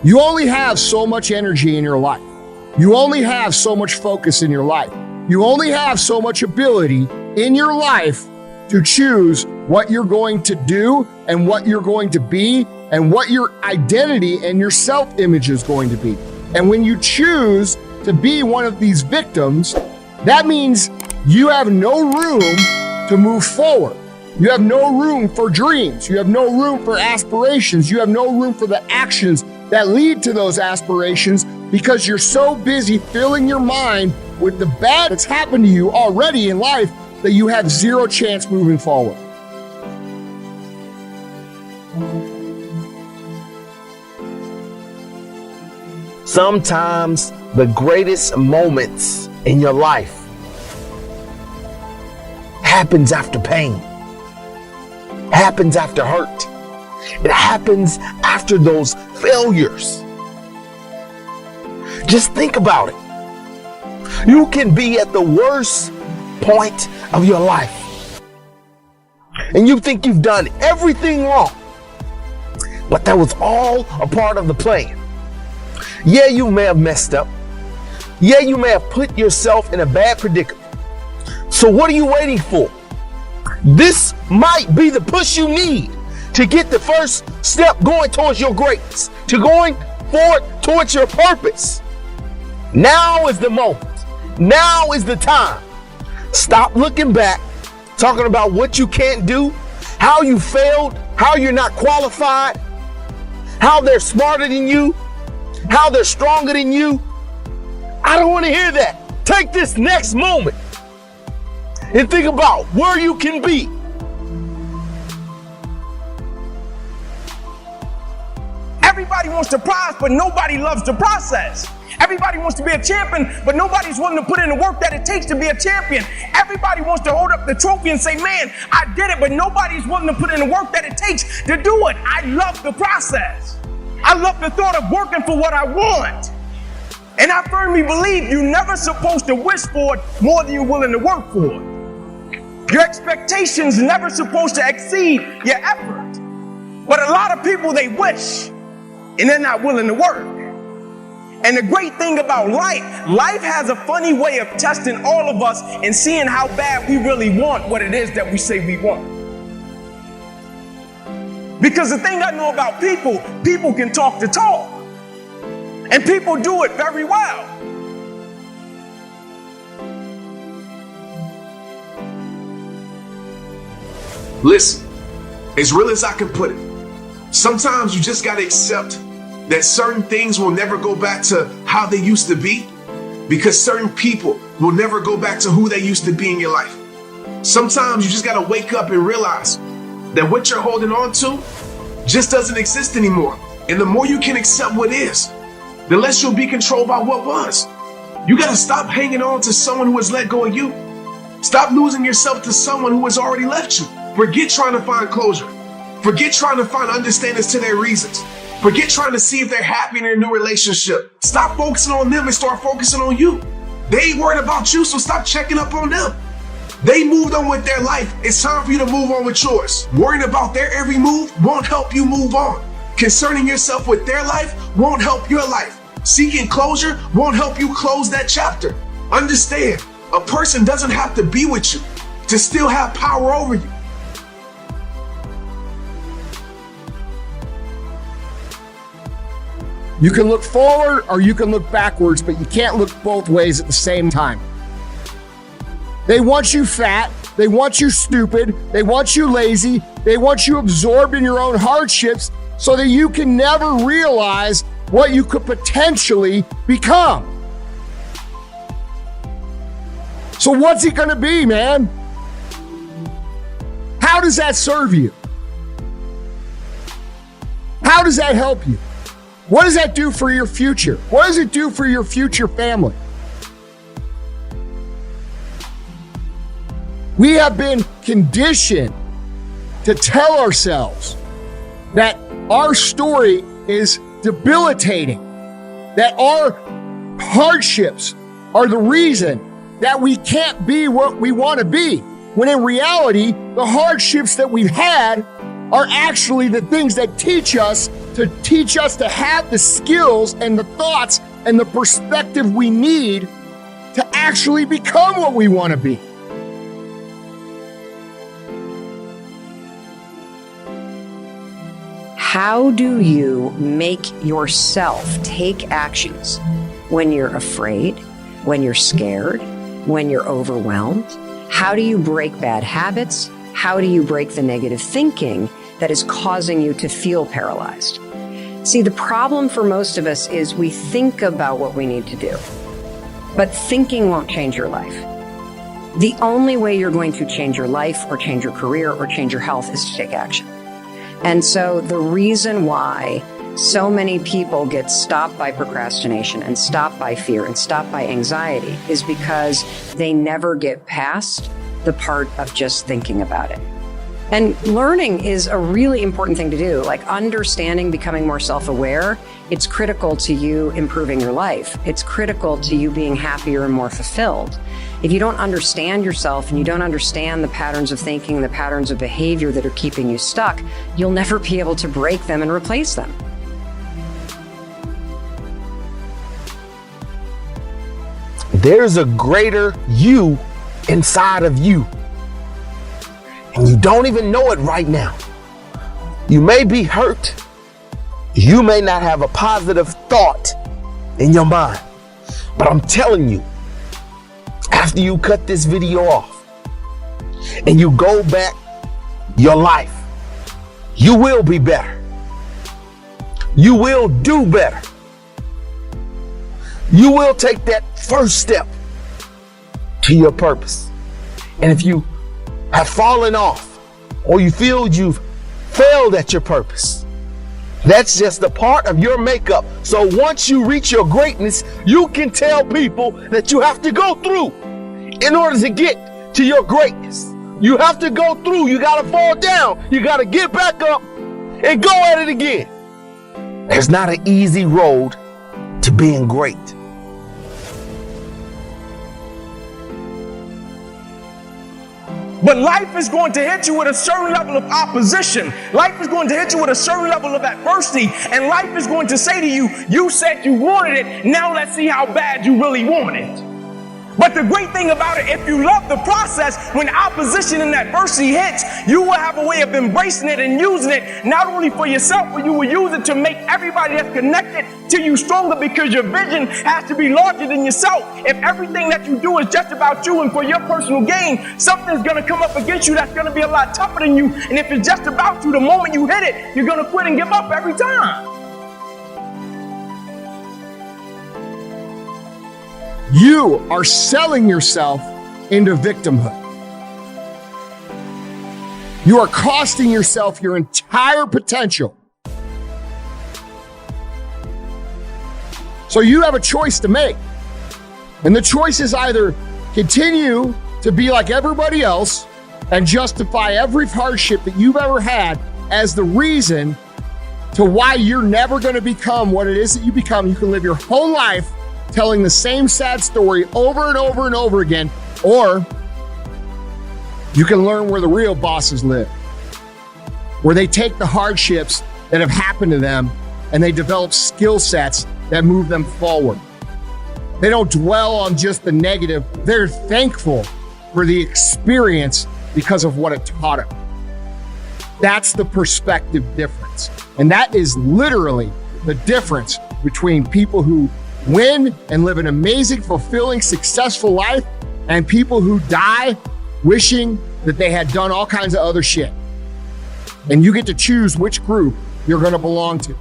You only have so much energy in your life. You only have so much focus in your life. You only have so much ability in your life to choose what you're going to do and what you're going to be and what your identity and your self-image is going to be. And when you choose to be one of these victims, that means you have no room to move forward. You have no room for dreams. You have no room for aspirations. You have no room for the actions that lead to those aspirations because you're so busy filling your mind with the bad that's happened to you already in life that you have zero chance moving forward. Sometimes the greatest moments in your life happens after pain, happens after hurt. It happens after those failures. Just think about it. You can be at the worst point of your life and you think you've done everything wrong, but that was all a part of the plan. Yeah, you may have messed up. Yeah, you may have put yourself in a bad predicament. So what are you waiting for? This might be the push you need to get the first step going towards your greatness, to going forward towards your purpose. Now is the moment. Now is the time. Stop looking back, talking about what you can't do, how you failed, how you're not qualified, how they're smarter than you, how they're stronger than you. I don't want to hear that. Take this next moment and think about where you can be. Everybody wants to prize, but nobody loves the process. Everybody wants to be a champion, but nobody's willing to put in the work that it takes to be a champion. Everybody wants to hold up the trophy and say, man, I did it, but nobody's willing to put in the work that it takes to do it. I love the process. I love the thought of working for what I want. And I firmly believe you're never supposed to wish for it more than you're willing to work for it. Your expectations never supposed to exceed your effort. But a lot of people, they wish, and they're not willing to work. And the great thing about life has a funny way of testing all of us and seeing how bad we really want what it is that we say we want. Because the thing I know about people can talk the talk. And people do it very well. Listen, as real as I can put it, sometimes you just got to accept that certain things will never go back to how they used to be because certain people will never go back to who they used to be in your life. Sometimes you just got to wake up and realize that what you're holding on to just doesn't exist anymore. And the more you can accept what is, the less you'll be controlled by what was. You got to stop hanging on to someone who has let go of you. Stop losing yourself to someone who has already left you. Forget trying to find closure. Forget trying to find understandings to their reasons. Forget trying to see if they're happy in their new relationship. Stop focusing on them and start focusing on you. They ain't worried about you, so stop checking up on them. They moved on with their life. It's time for you to move on with yours. Worrying about their every move won't help you move on. Concerning yourself with their life won't help your life. Seeking closure won't help you close that chapter. Understand, a person doesn't have to be with you to still have power over you. You can look forward or you can look backwards, but you can't look both ways at the same time. They want you fat. They want you stupid. They want you lazy. They want you absorbed in your own hardships so that you can never realize what you could potentially become. So what's it going to be, man? How does that serve you? How does that help you? What does that do for your future? What does it do for your future family? We have been conditioned to tell ourselves that our story is debilitating, that our hardships are the reason that we can't be what we want to be, when in reality, the hardships that we've had are actually the things that teach us to teach us to have the skills and the thoughts and the perspective we need to actually become what we want to be. How do you make yourself take actions when you're afraid, when you're scared, when you're overwhelmed? How do you break bad habits? How do you break the negative thinking that is causing you to feel paralyzed? See, the problem for most of us is we think about what we need to do, but thinking won't change your life. The only way you're going to change your life or change your career or change your health is to take action. And so the reason why so many people get stopped by procrastination and stopped by fear and stopped by anxiety is because they never get past the part of just thinking about it. And learning is a really important thing to do, like understanding, becoming more self-aware. It's critical to you improving your life. It's critical to you being happier and more fulfilled. If you don't understand yourself and you don't understand the patterns of thinking, the patterns of behavior that are keeping you stuck, you'll never be able to break them and replace them. There's a greater you inside of you. And you don't even know it right now. You may be hurt. You may not have a positive thought in your mind. But I'm telling you, after you cut this video off and you go back your life, you will be better. You will do better. You will take that first step to your purpose. And if you have fallen off or you feel you've failed at your purpose, that's just a part of your makeup. So once you reach your greatness, you can tell people that you have to go through in order to get to your greatness. You have to go through. You got to fall down. You got to get back up and go at it again. There's not an easy road to being great. But life is going to hit you with a certain level of opposition. Life is going to hit you with a certain level of adversity. And life is going to say to you, you said you wanted it, now let's see how bad you really want it. But the great thing about it, if you love the process, when opposition and adversity hits, you will have a way of embracing it and using it, not only for yourself, but you will use it to make everybody that's connected to you stronger, because your vision has to be larger than yourself. If everything that you do is just about you and for your personal gain, something's going to come up against you that's going to be a lot tougher than you. And if it's just about you, the moment you hit it, you're going to quit and give up every time. You are selling yourself into victimhood. You are costing yourself your entire potential. So you have a choice to make. And the choice is either continue to be like everybody else and justify every hardship that you've ever had as the reason to why you're never going to become what it is that you become. You can live your whole life telling the same sad story over and over and over again, or you can learn where the real bosses live, where they take the hardships that have happened to them and they develop skill sets that move them forward. They don't dwell on just the negative. They're thankful for the experience because of what it taught them. That's the perspective difference. And that is literally the difference between people who win and live an amazing, fulfilling, successful life and people who die wishing that they had done all kinds of other shit. And you get to choose which group you're going to belong to.